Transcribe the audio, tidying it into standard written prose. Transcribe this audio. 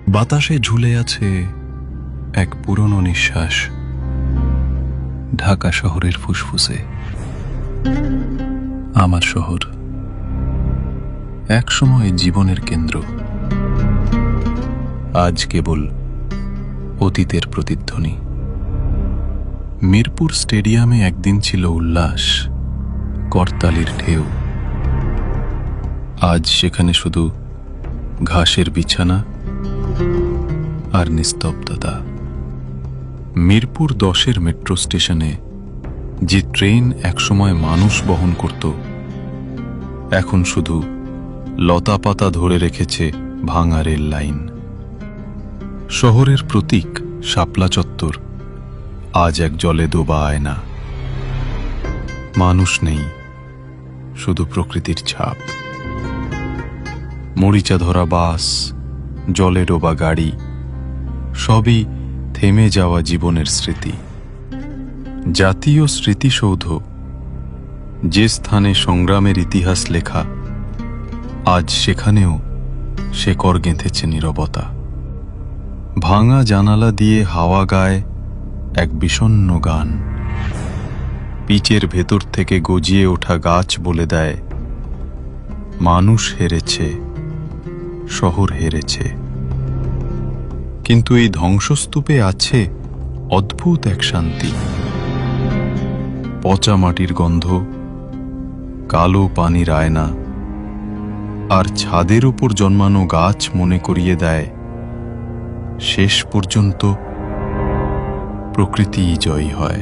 বাতাসে ঝুলে আছে এক পুরনো নিঃশ্বাস, ঢাকা শহরের ফুসফুসে। আমার শহর একসময় জীবনের কেন্দ্র, আজ কেবল অতীতের প্রতিধ্বনি। মিরপুর স্টেডিয়ামে একদিন ছিল উল্লাস, করতালির ঢেউ। আজ সেখানে শুধু ঘাসের বিছানা আর নিস্তব্ধতা। মিরপুর 10-এর মেট্রো স্টেশনে যে ট্রেন একসময় মানুষ বহন করত, এখন শুধু লতাপাতা ধরে রেখেছে ভাঙা রেল লাইন। শহরের প্রতীক শাপলা চত্বর আজ এক জলে ডোবা আয়না। মানুষ নেই, শুধু প্রকৃতির ছাপ। মরিচা ধরা বাস, জলে ডোবা গাড়ি, সবই থেমে যাওয়া জীবনের স্মৃতি। জাতীয় স্মৃতিসৌধ, যে স্থানে সংগ্রামের ইতিহাস লেখা, আজ সেখানেও শেকড় গেঁথেছে নীরবতা। ভাঙা জানালা দিয়ে হাওয়া গায় এক বিষণ্ণ গান। পিচের ভেতর থেকে গজিয়ে ওঠা গাছ বলে দেয়, মানুষ হেরেছে, শহর হেরেছে। কিন্তু এই ধ্বংসস্তূপে আছে অদ্ভুত এক শান্তি। পচা মাটির গন্ধ, কালো পানির আয়না, আর ছাদের উপর জন্মানো গাছ মনে করিয়ে দেয়, শেষ পর্যন্ত প্রকৃতিই জয়ী হয়।